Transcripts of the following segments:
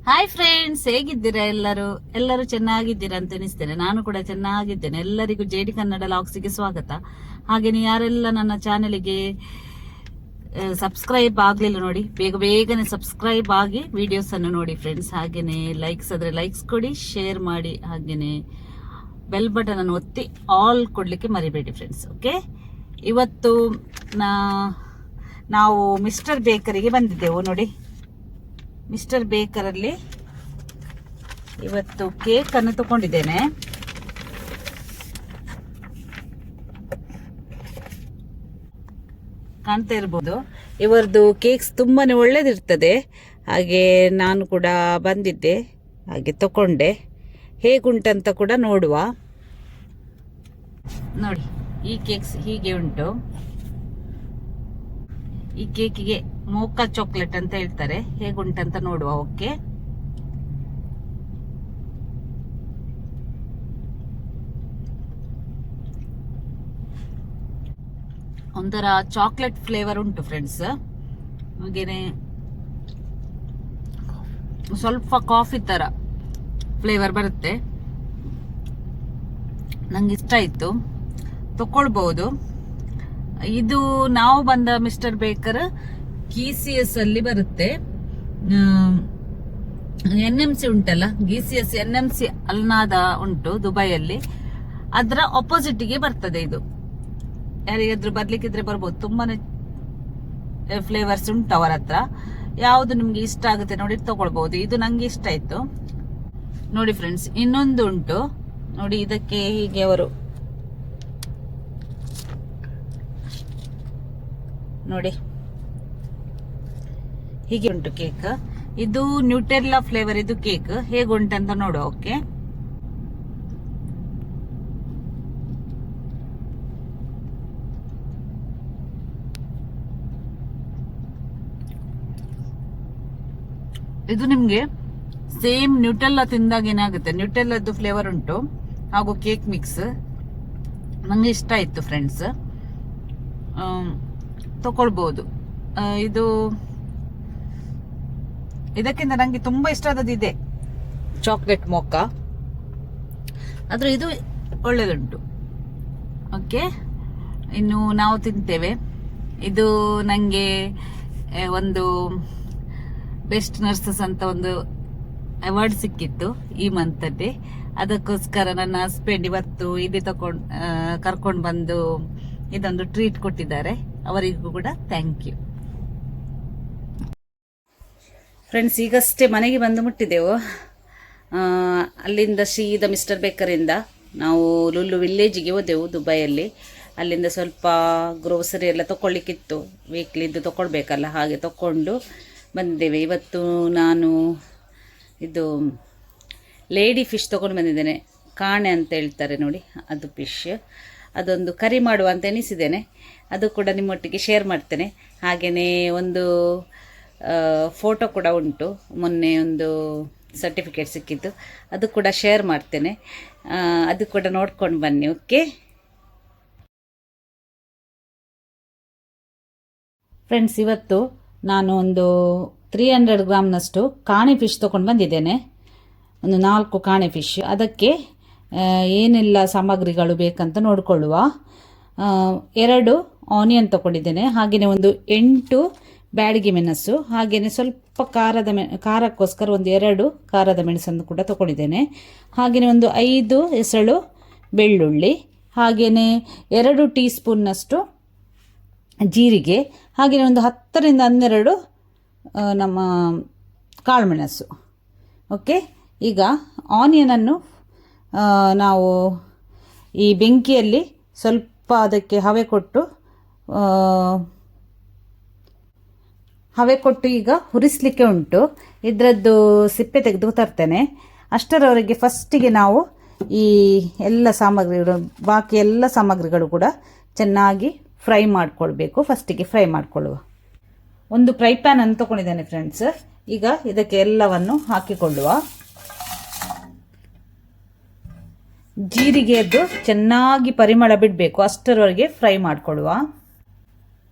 Hi friends, ಹೇಗಿದ್ದೀರಾ? ಎಲ್ಲರೂ ಚೆನ್ನಾಗಿದ್ದೀರಾ ಅಂತ ಎನಿಸ್ತೇನೆ. ನಾನು ಕೂಡ ಚೆನ್ನಾಗಿದ್ದೇನೆ. ಎಲ್ಲರಿಗೂ ಜೆಡಿ ಕನ್ನಡ ಲಾಗ್ಸ್ಗೆ ಸ್ವಾಗತ. ಹಾಗೇನೆ ಯಾರೆಲ್ಲ ನನ್ನ ಚಾನೆಲ್ಗೆ ಸಬ್ಸ್ಕ್ರೈಬ್ ಆಗ್ಲಿಲ್ಲ ನೋಡಿ, ಬೇಗನೆ ಸಬ್ಸ್ಕ್ರೈಬ್ ಆಗಿ ವಿಡಿಯೋಸ್ ಅನ್ನು ನೋಡಿ ಫ್ರೆಂಡ್ಸ್. ಹಾಗೇನೆ ಲೈಕ್ಸ್ ಆದ್ರೆ ಲೈಕ್ಸ್ ಕೊಡಿ, ಶೇರ್ ಮಾಡಿ, ಹಾಗೇನೆ ಬೆಲ್ ಬಟನ್ ಅನ್ನು ಒತ್ತಿ ಆಲ್ ಕೊಡ್ಲಿಕ್ಕೆ ಮರಿಬೇಡಿ ಫ್ರೆಂಡ್ಸ್. ಓಕೆ, ಇವತ್ತು ನಾವು ಮಿಸ್ಟರ್ ಬೇಕರಿಗೆ ಬಂದಿದ್ದೆವು ನೋಡಿ. ಮಿಸ್ಟರ್ ಬೇಕರಲ್ಲಿ ಇವತ್ತು ಕೇಕ್ ಅನ್ನು ತಗೊಂಡಿದ್ದೇನೆ. ಕಾಣ್ತಾ ಇರ್ಬೋದು, ಇವರದು ಕೇಕ್ಸ್ ತುಂಬಾನೇ ಒಳ್ಳೇದಿರ್ತದೆ. ಹಾಗೆ ನಾನು ಕೂಡ ಬಂದಿದ್ದೆ, ಹಾಗೆ ತಗೊಂಡೆ. ಹೇಗುಂಟಂತ ಕೂಡ ನೋಡುವ. ನೋಡಿ, ಈ ಕೇಕ್ಸ್ ಹೀಗೆ ಉಂಟು. ಈ ಕೇಕಿಗೆ ಮೋಕಾ ಚಾಕ್ಲೇಟ್ ಅಂತ ಹೇಳ್ತಾರೆ. ಹೇಗುಂಟಂತ ನೋಡುವ. ಓಕೆ, ಒಂಥರ ಚಾಕ್ಲೇಟ್ ಫ್ಲೇವರ್ ಉಂಟು ಫ್ರೆಂಡ್ಸ್. ಹಾಗೇನೆ ಸ್ವಲ್ಪ ಕಾಫಿ ತರ ಫ್ಲೇವರ್ ಬರುತ್ತೆ. ನಂಗೆ ಇಷ್ಟ ಆಯ್ತು, ತಕೊಳ್ಬಹುದು. ಇದು ನಾವು ಬಂದ ಮಿಸ್ಟರ್ ಬೇಕರ್ GCS ಅಲ್ಲಿ ಬರುತ್ತೆ. NMC ಉಂಟಲ್ಲ, GCS NMC ಅಲ್ನಾದ ಉಂಟು ದುಬೈಯಲ್ಲಿ. ಅದರ ಆಪೋಸಿಟ್ಗೆ ಬರ್ತದೆ ಇದು. ಯಾರಿಗಾದ್ರೂ ಬರ್ಲಿಕ್ಕಿದ್ರೆ ಬರ್ಬೋದು. ತುಂಬಾನೇ ಫ್ಲೇವರ್ಸ್ ಉಂಟು ಅವರ ಹತ್ರ. ಯಾವುದು ನಿಮ್ಗೆ ಇಷ್ಟ ಆಗುತ್ತೆ ನೋಡಿ ತಗೊಳ್ಬಹುದು. ಇದು ನಂಗೆ ಇಷ್ಟ ಆಯ್ತು ನೋಡಿ ಫ್ರೆಂಡ್ಸ್. ಇನ್ನೊಂದು ಉಂಟು ನೋಡಿ, ಇದಕ್ಕೆ ಹೀಗೆ ಅವರು ನೋಡಿ ಹೀಗೆ ಉಂಟು ಕೇಕ್. ಇದು ನ್ಯೂಟೆಲ್ಲಾ ಫ್ಲೇವರ್ ಇದು ಕೇಕ್. ಹೇಗುಂಟಂತ ನೋಡುವ. ಓಕೆ, ಇದು ನಿಮ್ಗೆ ಸೇಮ್ ನ್ಯೂಟೆಲ್ಲಾ ತಿಂದಾಗ ಏನಾಗುತ್ತೆ, ನ್ಯೂಟೆಲ್ಲದ್ದು ಫ್ಲೇವರ್ ಉಂಟು ಹಾಗೂ ಕೇಕ್ ಮಿಕ್ಸ್. ನಂಗೆ ಇಷ್ಟ ಆಯ್ತು ಫ್ರೆಂಡ್ಸ್, ತಗೊಳ್ಬಹುದು. ಇದು ಇದಕ್ಕಿಂತ ನಂಗೆ ತುಂಬಾ ಇಷ್ಟ ಆದದ್ದು ಇದೆ, ಚಾಕ್ಲೇಟ್ ಮೋಕಾ. ಆದ್ರೆ ಇದು ಒಳ್ಳೇದುಂಟು. ಓಕೆ, ಇನ್ನು ನಾವು ತಿಂತೇವೆ. ಇದು ನಂಗೆ ಒಂದು ಬೆಸ್ಟ್ ನರ್ಸಸ್ ಅಂತ ಒಂದು ಅವಾರ್ಡ್ ಸಿಕ್ಕಿತ್ತು ಈ ಮಂತ್ ಅಲ್ಲಿ. ಅದಕ್ಕೋಸ್ಕರ ನನ್ನ ಹಸ್ಬೆಂಡ್ ಇವತ್ತು ಇಲ್ಲಿ ಕರ್ಕೊಂಡು ಬಂದು ಇದೊಂದು ಟ್ರೀಟ್ ಕೊಟ್ಟಿದ್ದಾರೆ. ಅವರಿಗೂ ಕೂಡ ಥ್ಯಾಂಕ್ ಯು ಫ್ರೆಂಡ್ಸ್. ಈಗಷ್ಟೇ ಮನೆಗೆ ಬಂದು ಮುಟ್ಟಿದೆವು. ಅಲ್ಲಿಂದ ಸೀದಾ ಮಿಸ್ಟರ್ ಬೇಕರಿಂದ ನಾವು ಲುಲ್ಲು ವಿಲೇಜಿಗೆ ಹೋದೆವು ದುಬೈಯಲ್ಲಿ. ಅಲ್ಲಿಂದ ಸ್ವಲ್ಪ ಗ್ರೋಸರಿ ಎಲ್ಲ ತಗೊಳ್ಳಿಕ್ಕಿತ್ತು, ವೀಕ್ಲಿದ್ದು ತಗೊಳ್ಬೇಕಲ್ಲ, ಹಾಗೆ ತಗೊಂಡು ಬಂದಿದ್ದೇವೆ. ಇವತ್ತು ನಾನು ಇದು ಲೇಡಿ ಫಿಶ್ ತಗೊಂಡು ಬಂದಿದ್ದೇನೆ. ಕಾಣೆ ಅಂತ ಹೇಳ್ತಾರೆ ನೋಡಿ, ಅದು ಫಿಶ್. ಅದೊಂದು ಕರಿ ಮಾಡುವ ಅಂತ ಎನಿಸಿದ್ದೇನೆ. ಅದು ಕೂಡ ನಿಮ್ಮೊಟ್ಟಿಗೆ ಶೇರ್ ಮಾಡ್ತೇನೆ. ಹಾಗೆಯೇ ಒಂದು ಫೋಟೋ ಕೂಡ ಉಂಟು, ಮೊನ್ನೆ ಒಂದು ಸರ್ಟಿಫಿಕೇಟ್ ಸಿಕ್ಕಿದ್ದು, ಅದು ಕೂಡ ಶೇರ್ ಮಾಡ್ತೇನೆ. ಅದು ಕೂಡ ನೋಡ್ಕೊಂಡು ಬನ್ನಿ. ಓಕೆ ಫ್ರೆಂಡ್ಸ್, ಇವತ್ತು ನಾನು ಒಂದು 300 ಗ್ರಾಮ್ನಷ್ಟು ಕಾಣೆ ಫಿಶ್ ತೊಗೊಂಡು ಬಂದಿದ್ದೇನೆ. ಒಂದು 4 ಕಾಣೆ ಫಿಶ್. ಅದಕ್ಕೆ ಏನೆಲ್ಲ ಸಾಮಗ್ರಿಗಳು ಬೇಕಂತ ನೋಡಿಕೊಳ್ಳುವ. 2 ಆನಿಯನ್ ತಗೊಂಡಿದ್ದೇನೆ. ಹಾಗೆಯೇ ಒಂದು 8 ಬ್ಯಾಡಗಿ ಮೆಣಸು. ಹಾಗೆಯೇ ಸ್ವಲ್ಪ ಖಾರಕ್ಕೋಸ್ಕರ ಒಂದು 2 ಖಾರದ ಮೆಣಸನ್ನು ಕೂಡ ತಗೊಂಡಿದ್ದೇನೆ. ಹಾಗೆಯೇ ಒಂದು 5 ಎಸಳು ಬೆಳ್ಳುಳ್ಳಿ. ಹಾಗೆಯೇ 2 ಟೀ ಸ್ಪೂನ್ನಷ್ಟು ಜೀರಿಗೆ. ಹಾಗೆಯೇ ಒಂದು 10 ರಿಂದ 12 ನಮ್ಮ ಕಾಳುಮೆಣಸು. ಓಕೆ, ಈಗ ಆನಿಯನನ್ನು ನಾವು ಈ ಬೆಂಕಿಯಲ್ಲಿ ಸ್ವಲ್ಪ ಅದಕ್ಕೆ ಹವೆ ಕೊಟ್ಟು ಈಗ ಹುರಿಸಲಿಕ್ಕೆ ಉಂಟು. ಇದರದ್ದು ಸಿಪ್ಪೆ ತೆಗೆದು ತರ್ತೇನೆ. ಅಷ್ಟರವರೆಗೆ ಫಸ್ಟಿಗೆ ನಾವು ಈ ಎಲ್ಲ ಸಾಮಗ್ರಿಗಳು, ಬಾಕಿ ಎಲ್ಲ ಸಾಮಗ್ರಿಗಳು ಕೂಡ ಚೆನ್ನಾಗಿ ಫ್ರೈ ಮಾಡಿಕೊಳ್ಬೇಕು. ಫಸ್ಟಿಗೆ ಫ್ರೈ ಮಾಡಿಕೊಳ್ಳುವ. ಒಂದು ಫ್ರೈ ಪ್ಯಾನ್ ಅನ್ನು ತಗೊಂಡಿದ್ದೇನೆ ಫ್ರೆಂಡ್ಸ್. ಈಗ ಇದಕ್ಕೆ ಎಲ್ಲವನ್ನು ಹಾಕಿಕೊಳ್ಳುವ. ಜೀರಿಗೆಯದ್ದು ಚೆನ್ನಾಗಿ ಪರಿಮಳ ಬಿಡಬೇಕು, ಅಷ್ಟರವರೆಗೆ ಫ್ರೈ ಮಾಡಿಕೊಳ್ಳುವ.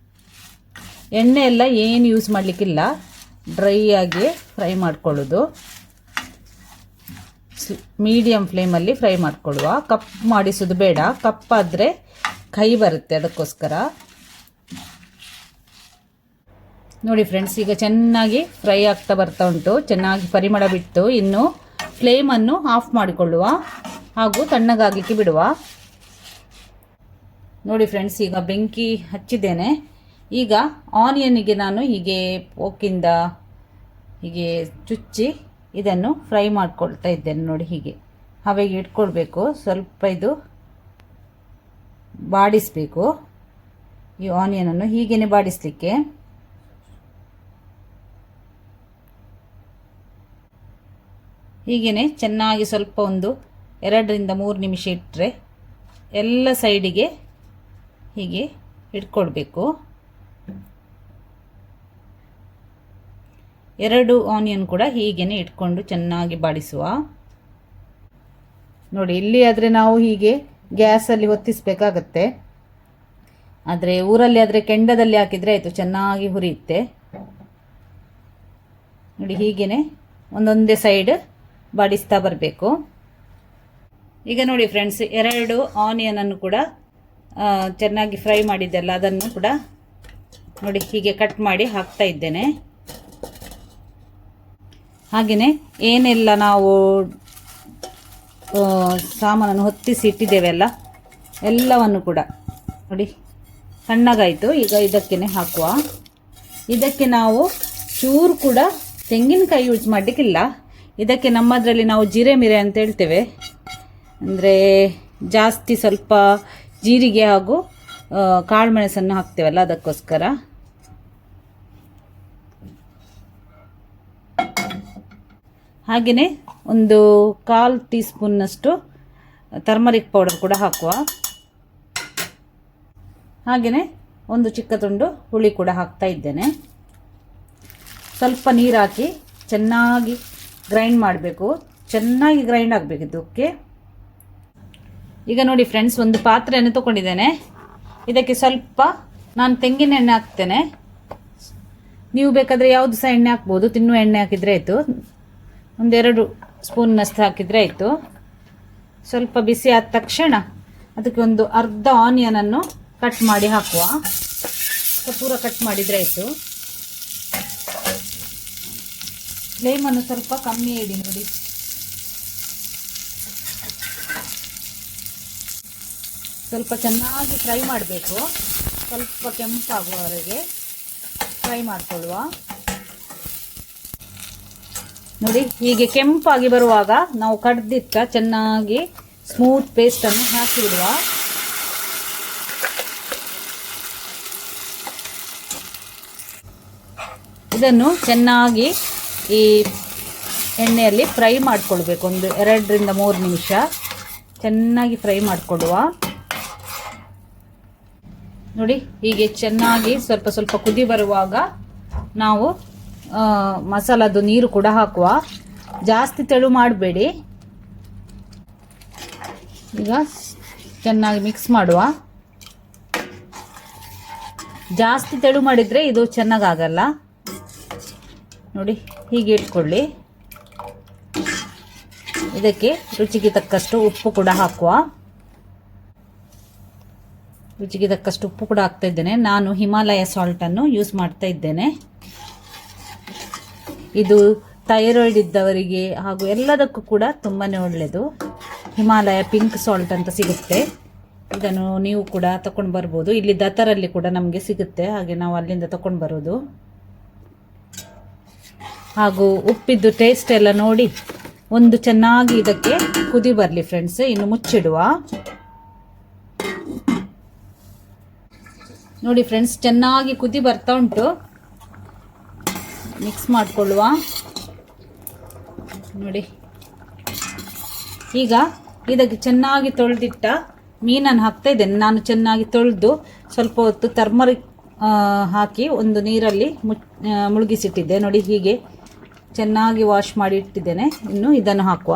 ಎಣ್ಣೆ ಎಲ್ಲ ಏನು ಯೂಸ್ ಮಾಡಲಿಕ್ಕಿಲ್ಲ, ಡ್ರೈ ಆಗಿ ಫ್ರೈ ಮಾಡ್ಕೊಳ್ಳೋದು. ಮೀಡಿಯಮ್ ಫ್ಲೇಮಲ್ಲಿ ಫ್ರೈ ಮಾಡಿಕೊಳ್ಳುವ. ಕಪ್ ಮಾಡಿಸೋದು ಬೇಡ, ಕಪ್ಪಾದರೆ ಕೈ ಬರುತ್ತೆ, ಅದಕ್ಕೋಸ್ಕರ. ನೋಡಿ ಫ್ರೆಂಡ್ಸ್, ಈಗ ಚೆನ್ನಾಗಿ ಫ್ರೈ ಆಗ್ತಾ ಬರ್ತಾ ಉಂಟು, ಚೆನ್ನಾಗಿ ಪರಿಮಳ ಬಿಟ್ಟು. ಇನ್ನು ಫ್ಲೇಮನ್ನು ಆಫ್ ಮಾಡಿಕೊಳ್ಳುವ ಹಾಗೂ ತಣ್ಣಗಾಗಲಿಕ್ಕೆ ಬಿಡುವ. ನೋಡಿ ಫ್ರೆಂಡ್ಸ್, ಈಗ ಬೆಂಕಿ ಹಚ್ಚಿದ್ದೇನೆ. ಈಗ ಆನಿಯನ್ನಿಗೆ ನಾನು ಹೀಗೆ ಪೋಕಿಂದ ಹೀಗೆ ಚುಚ್ಚಿ ಇದನ್ನು ಫ್ರೈ ಮಾಡ್ಕೊಳ್ತಾ ಇದ್ದೇನೆ. ನೋಡಿ, ಹೀಗೆ ಹವೆಗೆ ಇಟ್ಕೊಳ್ಬೇಕು. ಸ್ವಲ್ಪ ಇದು ಬಾಡಿಸಬೇಕು, ಈ ಆನಿಯನನ್ನು ಹೀಗೇನೆ ಬಾಡಿಸಲಿಕ್ಕೆ. ಹೀಗೇನೆ ಚೆನ್ನಾಗಿ ಸ್ವಲ್ಪ ಒಂದು 2 ರಿಂದ 3 ನಿಮಿಷ ಇಟ್ಟರೆ ಎಲ್ಲ ಸೈಡಿಗೆ ಹೀಗೆ ಇಟ್ಕೊಳ್ಬೇಕು. 2 ಆನಿಯನ್ ಕೂಡ ಹೀಗೇನೆ ಇಟ್ಕೊಂಡು ಚೆನ್ನಾಗಿ ಬಾಡಿಸುವ. ನೋಡಿ, ಇಲ್ಲಿ ಆದರೆ ನಾವು ಹೀಗೆ ಗ್ಯಾಸಲ್ಲಿ ಹೊತ್ತಿಸಬೇಕಾಗತ್ತೆ, ಆದರೆ ಊರಲ್ಲಿ ಆದರೆ ಕೆಂಡದಲ್ಲಿ ಹಾಕಿದರೆ ಆಯಿತು, ಚೆನ್ನಾಗಿ ಹುರಿಯುತ್ತೆ. ನೋಡಿ, ಹೀಗೇನೆ ಒಂದೊಂದೇ ಸೈಡ್ ಬಾಡಿಸ್ತಾ ಬರಬೇಕು. ಈಗ ನೋಡಿ ಫ್ರೆಂಡ್ಸ್, 2 ಆನಿಯನನ್ನು ಕೂಡ ಚೆನ್ನಾಗಿ ಫ್ರೈ ಮಾಡಿದ್ದೆಲ್ಲ ಅದನ್ನು ಕೂಡ ನೋಡಿ ಹೀಗೆ ಕಟ್ ಮಾಡಿ ಹಾಕ್ತಾ ಇದ್ದೇನೆ. ಹಾಗೆಯೇ ಏನೆಲ್ಲ ನಾವು ಸಾಮಾನನ್ನು ಹೊತ್ತಿಸಿ ಇಟ್ಟಿದ್ದೇವೆಲ್ಲ ಎಲ್ಲವನ್ನು ಕೂಡ ನೋಡಿ ಸಣ್ಣಗಾಯಿತು. ಈಗ ಇದಕ್ಕೇ ಹಾಕುವ. ಇದಕ್ಕೆ ನಾವು ಚೂರು ಕೂಡ ತೆಂಗಿನಕಾಯಿ ಯೂಸ್ ಮಾಡಲಿಕ್ಕಿಲ್ಲ. ಇದಕ್ಕೆ ನಮ್ಮದರಲ್ಲಿ ನಾವು ಜೀರೆ ಮಿರೆ ಅಂತ ಹೇಳ್ತೇವೆ, ಅಂದರೆ ಜಾಸ್ತಿ ಸ್ವಲ್ಪ ಜೀರಿಗೆ ಹಾಗೂ ಕಾಳುಮೆಣಸನ್ನು ಹಾಕ್ತೇವಲ್ಲ, ಅದಕ್ಕೋಸ್ಕರ. ಹಾಗೆಯೇ ಒಂದು 1/4 ಟೀ ಸ್ಪೂನ್ನಷ್ಟು ಟರ್ಮರಿಕ್ ಪೌಡರ್ ಕೂಡ ಹಾಕುವ. ಹಾಗೆಯೇ ಒಂದು ಚಿಕ್ಕ ತುಂಡು ಹುಳಿ ಕೂಡ ಹಾಕ್ತಾ ಇದ್ದೇನೆ. ಸ್ವಲ್ಪ ನೀರು ಹಾಕಿ ಚೆನ್ನಾಗಿ ಗ್ರೈಂಡ್ ಮಾಡಬೇಕು, ಚೆನ್ನಾಗಿ ಗ್ರೈಂಡ್ ಆಗಬೇಕು ಇದಕ್ಕೆ. ಈಗ ನೋಡಿ ಫ್ರೆಂಡ್ಸ್, ಒಂದು ಪಾತ್ರೆಯನ್ನು ತಗೊಂಡಿದ್ದೇನೆ. ಇದಕ್ಕೆ ಸ್ವಲ್ಪ ನಾನು ತೆಂಗಿನ ಎಣ್ಣೆ ಹಾಕ್ತೇನೆ. ನೀವು ಬೇಕಾದರೆ ಯಾವುದು ಸಹ ಎಣ್ಣೆ ಹಾಕ್ಬೋದು, ತಿನ್ನುವ ಎಣ್ಣೆ ಹಾಕಿದರೆ ಆಯಿತು. 1-2 ಸ್ಪೂನ್ನಷ್ಟು ಹಾಕಿದರೆ ಆಯಿತು. ಸ್ವಲ್ಪ ಬಿಸಿ ಆದ ತಕ್ಷಣ ಅದಕ್ಕೆ ಒಂದು ಅರ್ಧ ಆನಿಯನನ್ನು ಕಟ್ ಮಾಡಿ ಹಾಕುವ. ಪೂರ ಕಟ್ ಮಾಡಿದರೆ ಆಯಿತು. ಫ್ಲೇಮನ್ನು ಸ್ವಲ್ಪ ಕಮ್ಮಿ ಇಡಿ. ನೋಡಿ, ಸ್ವಲ್ಪ ಚೆನ್ನಾಗಿ ಫ್ರೈ ಮಾಡಬೇಕು. ಸ್ವಲ್ಪ ಕೆಂಪಾಗುವವರೆಗೆ ಫ್ರೈ ಮಾಡಿಕೊಳ್ಳುವ. ನೋಡಿ, ಹೀಗೆ ಕೆಂಪಾಗಿ ಬರುವಾಗ ನಾವು ಕಡ್ದಿಟ್ಟ ಚೆನ್ನಾಗಿ ಸ್ಮೂತ್ ಪೇಸ್ಟನ್ನು ಹಾಕಿಬಿಡುವ. ಇದನ್ನು ಚೆನ್ನಾಗಿ ಈ ಎಣ್ಣೆಯಲ್ಲಿ ಫ್ರೈ ಮಾಡಿಕೊಳ್ಬೇಕು. ಒಂದು 2 ರಿಂದ 3 ನಿಮಿಷ ಚೆನ್ನಾಗಿ ಫ್ರೈ ಮಾಡಿಕೊಡುವ. ನೋಡಿ, ಹೀಗೆ ಚೆನ್ನಾಗಿ ಸ್ವಲ್ಪ ಸ್ವಲ್ಪ ಕುದಿ ಬರುವಾಗ ನಾವು ಮಸಾಲದು ನೀರು ಕೂಡ ಹಾಕುವ. ಜಾಸ್ತಿ ತೆಳು ಮಾಡಬೇಡಿ. ಈಗ ಚೆನ್ನಾಗಿ ಮಿಕ್ಸ್ ಮಾಡುವ. ಜಾಸ್ತಿ ತೆಳು ಮಾಡಿದರೆ ಇದು ಚೆನ್ನಾಗಾಗಲ್ಲ. ನೋಡಿ, ಹೀಗೆ ಇಟ್ಕೊಳ್ಳಿ. ಇದಕ್ಕೆ ರುಚಿಗೆ ತಕ್ಕಷ್ಟು ಉಪ್ಪು ಕೂಡ ಹಾಕುವ. ರುಚಿಗೆ ತಕ್ಕಷ್ಟು ಉಪ್ಪು ಕೂಡ ಹಾಕ್ತಾ ಇದ್ದೇನೆ. ನಾನು ಹಿಮಾಲಯ ಸಾಲ್ಟನ್ನು ಯೂಸ್ ಮಾಡ್ತಾ ಇದ್ದೇನೆ. ಇದು ಥೈರಾಯ್ಡ್ ಇದ್ದವರಿಗೆ ಹಾಗೂ ಎಲ್ಲದಕ್ಕೂ ಕೂಡ ತುಂಬಾ ಒಳ್ಳೆಯದು. ಹಿಮಾಲಯ ಪಿಂಕ್ ಸಾಲ್ಟ್ ಅಂತ ಸಿಗುತ್ತೆ. ಇದನ್ನು ನೀವು ಕೂಡ ತಗೊಂಡು ಬರ್ಬೋದು. ಇಲ್ಲಿ ದತರಲ್ಲಿ ಕೂಡ ನಮಗೆ ಸಿಗುತ್ತೆ, ಹಾಗೆ ನಾವು ಅಲ್ಲಿಂದ ತಗೊಂಡು ಬರೋದು. ಹಾಗೂ ಉಪ್ಪಿದ್ದು ಟೇಸ್ಟ್ ಎಲ್ಲ ನೋಡಿ ಒಂದು ಚೆನ್ನಾಗಿ ಇದಕ್ಕೆ ಕುದಿ ಬರಲಿ ಫ್ರೆಂಡ್ಸ್. ಇನ್ನು ಮುಚ್ಚಿಡುವ. ನೋಡಿ ಫ್ರೆಂಡ್ಸ್, ಚೆನ್ನಾಗಿ ಕುದಿ ಬರ್ತಾ ಉಂಟು. ಮಿಕ್ಸ್ ಮಾಡಿಕೊಳ್ಳುವ. ನೋಡಿ, ಈಗ ಇದಕ್ಕೆ ಚೆನ್ನಾಗಿ ತೊಳೆದಿಟ್ಟ ಮೀನನ್ನು ಹಾಕ್ತಾ ಇದ್ದೇನೆ. ನಾನು ಚೆನ್ನಾಗಿ ತೊಳೆದು ಸ್ವಲ್ಪ ಹೊತ್ತು ಟರ್ಮರಿಕ್ ಹಾಕಿ ಒಂದು ನೀರಲ್ಲಿ ಮುಳುಗಿಸಿಟ್ಟಿದ್ದೆ. ನೋಡಿ, ಹೀಗೆ ಚೆನ್ನಾಗಿ ವಾಶ್ ಮಾಡಿ ಇಟ್ಟಿದ್ದೇನೆ. ಇನ್ನು ಇದನ್ನು ಹಾಕುವ.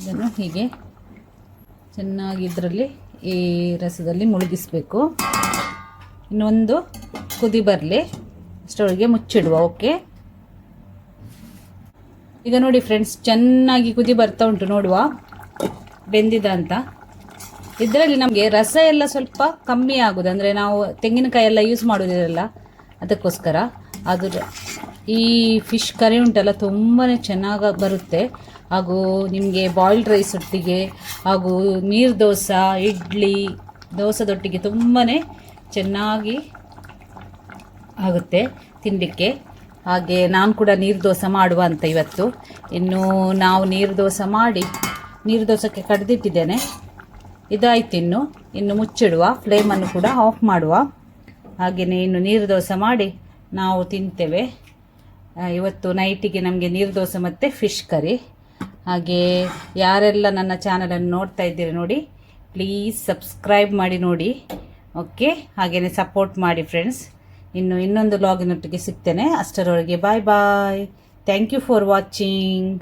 ಇದನ್ನು ಹೀಗೆ ಚೆನ್ನಾಗಿ ಇದರಲ್ಲಿ ಈ ರಸದಲ್ಲಿ ಮುಳುಗಿಸಬೇಕು. ಇನ್ನೊಂದು ಕುದಿ ಬರಲಿ, ಅಷ್ಟರೊಳಗೆ ಮುಚ್ಚಿಡುವ. ಓಕೆ, ಈಗ ನೋಡಿ ಫ್ರೆಂಡ್ಸ್, ಚೆನ್ನಾಗಿ ಕುದಿ ಬರ್ತಾ ಉಂಟು. ನೋಡುವ ಬೆಂದಿದ ಅಂತ. ಇದರಲ್ಲಿ ನಮಗೆ ರಸ ಎಲ್ಲ ಸ್ವಲ್ಪ ಕಮ್ಮಿ ಆಗೋದು, ಅಂದರೆ ನಾವು ತೆಂಗಿನಕಾಯಿ ಎಲ್ಲ ಯೂಸ್ ಮಾಡೋದಿರಲ್ಲ, ಅದಕ್ಕೋಸ್ಕರ. ಅದು ಈ ಫಿಶ್ ಕರಿ ಉಂಟಲ್ಲ ತುಂಬಾ ಚೆನ್ನಾಗಿ ಬರುತ್ತೆ. ಹಾಗೂ ನಿಮಗೆ ಬಾಯ್ಲ್ಡ್ ರೈಸ್ ಒಟ್ಟಿಗೆ ಹಾಗೂ ನೀರು ದೋಸೆ, ಇಡ್ಲಿ, ದೋಸೆದೊಟ್ಟಿಗೆ ತುಂಬಾ ಚೆನ್ನಾಗಿ ಆಗುತ್ತೆ ತಿನ್ನಲಿಕ್ಕೆ. ಹಾಗೆ ನಾನು ಕೂಡ ನೀರು ದೋಸೆ ಮಾಡುವ ಅಂತ ಇವತ್ತು. ಇನ್ನು ನಾವು ನೀರು ದೋಸೆ ಮಾಡಿ ನೀರು ದೋಸೆಗೆ ಕಡ್ದಿಟ್ಟಿದ್ದೇನೆ. ಇದಾಯ್ತು. ಇನ್ನು ಮುಚ್ಚಿಡುವ, ಫ್ಲೇಮನ್ನು ಕೂಡ ಆಫ್ ಮಾಡುವ. ಹಾಗೆಯೇ ಇನ್ನು ನೀರು ದೋಸೆ ಮಾಡಿ ನಾವು ತಿಂತೇವೆ. ಇವತ್ತು ನೈಟಿಗೆ ನಮಗೆ ನೀರು ದೋಸೆ ಮತ್ತು ಫಿಶ್ ಕರಿ. ಹಾಗೆ ಯಾರೆಲ್ಲ ನನ್ನ ಚಾನಲನ್ನು ನೋಡ್ತಾ ಇದ್ದೀರಿ ನೋಡಿ, ಪ್ಲೀಸ್ ಸಬ್ಸ್ಕ್ರೈಬ್ ಮಾಡಿ ನೋಡಿ. ಓಕೆ, ಹಾಗೆಯೇ ಸಪೋರ್ಟ್ ಮಾಡಿ ಫ್ರೆಂಡ್ಸ್. ಇನ್ನೊಂದು ವ್ಲಾಗಿನೊಟ್ಟಿಗೆ ಸಿಗ್ತೇನೆ. ಅಷ್ಟರವರೆಗೆ bye bye. Thank you for watching.